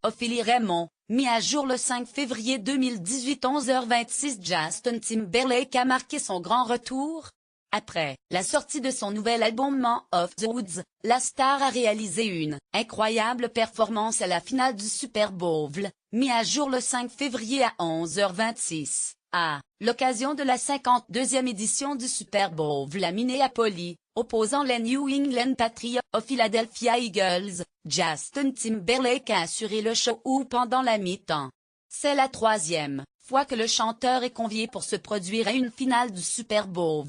Ophélie Raymond, mis à jour le 5 février 2018 11h26. Justin Timberlake a marqué son grand retour. Après la sortie de son nouvel album Man of the Woods, la star a réalisé une incroyable performance à la finale du Super Bowl, mis à jour le 5 février à 11h26. À l'occasion de la 52e édition du Super Bowl à Minneapolis, opposant les New England Patriots aux Philadelphia Eagles, Justin Timberlake a assuré le show pendant la mi-temps. C'est la troisième fois que le chanteur est convié pour se produire à une finale du Super Bowl.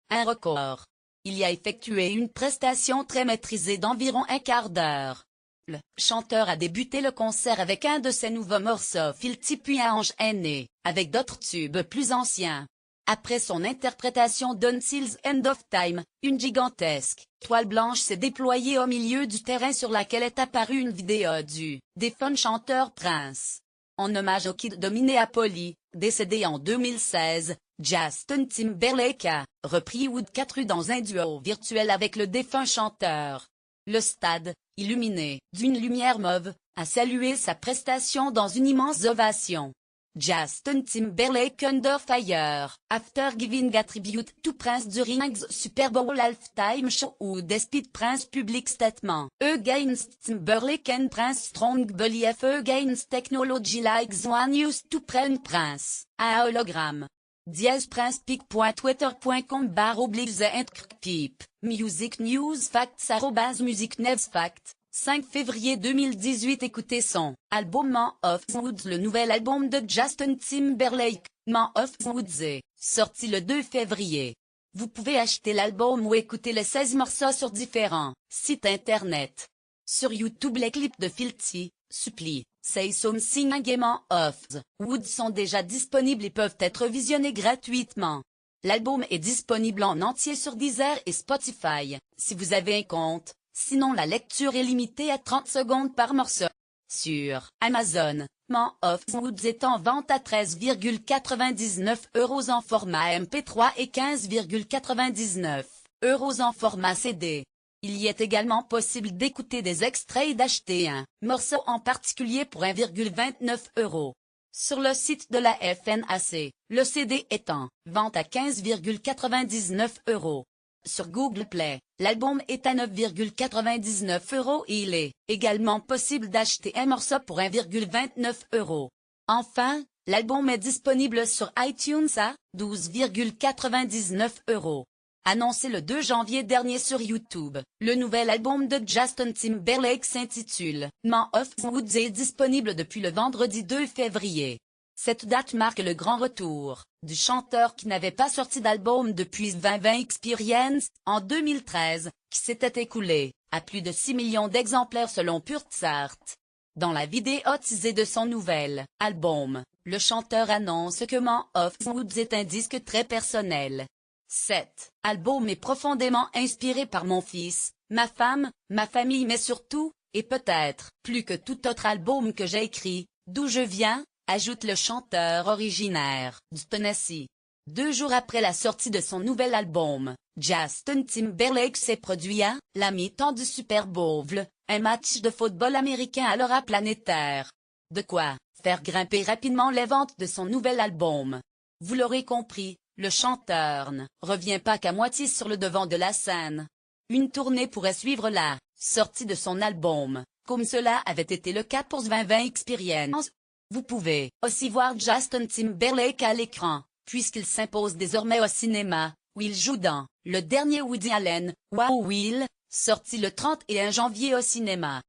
Un record. Il y a effectué une prestation très maîtrisée d'environ un quart d'heure. Le chanteur a débuté le concert avec un de ses nouveaux morceaux Filthy puis un ange aîné, avec d'autres tubes plus anciens. Après son interprétation d'Until End of Time, une gigantesque toile blanche s'est déployée au milieu du terrain sur laquelle est apparue une vidéo du défunt chanteur Prince. En hommage au Kid de Minneapolis, décédé en 2016, Justin Timberlake a repris Wood 4 dans un duo virtuel avec le défunt chanteur. Le stade, illuminé d'une lumière mauve, a salué sa prestation dans une immense ovation. Justin Timberlake Under Fire, After Giving a Tribute to Prince during the Super Bowl Halftime Show ou Despite Prince Public Statement. Against Timberlake and Prince Strong Belief Against Technology like the one used to print Prince. À hologramme. /princepic.twitter.com/the Music News Facts @Music News Facts. 5 février 2018. Écoutez son album Man of the Woods. Le nouvel album de Justin Timberlake, Man of the Woods, est sorti le 2 février. Vous pouvez acheter l'album ou écouter les 16 morceaux sur différents sites internet. Sur YouTube, les clips de Filthy, Supply, Say Something et Man of the Woods sont déjà disponibles et peuvent être visionnés gratuitement. L'album est disponible en entier sur Deezer et Spotify, si vous avez un compte. Sinon, la lecture est limitée à 30 secondes par morceau. Sur Amazon, Man of the Woods est en vente à 13,99 € en format MP3 et 15,99 € en format CD. Il y est également possible d'écouter des extraits et d'acheter un morceau en particulier pour 1,29 €. Sur le site de la FNAC, le CD est en vente à 15,99 €. Sur Google Play, l'album est à 9,99 € et il est également possible d'acheter un morceau pour 1,29 €. Enfin, l'album est disponible sur iTunes à 12,99 €. Annoncé le 2 janvier dernier sur YouTube, le nouvel album de Justin Timberlake s'intitule Man of the Woods et est disponible depuis le vendredi 2 février. Cette date marque le grand retour du chanteur qui n'avait pas sorti d'album depuis 2020 Experience, en 2013, qui s'était écoulé à plus de 6 millions d'exemplaires selon Purchart. Dans la vidéo teasée de son nouvel album, le chanteur annonce que Man of the Woods est un disque très personnel. Cet album est profondément inspiré par mon fils, ma femme, ma famille mais surtout, et peut-être plus que tout autre album que j'ai écrit, d'où je viens, ajoute le chanteur originaire du Tennessee. 2 jours après la sortie de son nouvel album, Justin Timberlake s'est produit à la mi-temps du Super Bowl, un match de football américain à l'aura planétaire. De quoi faire grimper rapidement les ventes de son nouvel album. Vous l'aurez compris, le chanteur ne revient pas qu'à moitié sur le devant de la scène. Une tournée pourrait suivre la sortie de son album, comme cela avait été le cas pour 2020 Experience. Vous pouvez aussi voir Justin Timberlake à l'écran, puisqu'il s'impose désormais au cinéma, où il joue dans le dernier Woody Allen, Wow Will, sorti le 31 janvier au cinéma.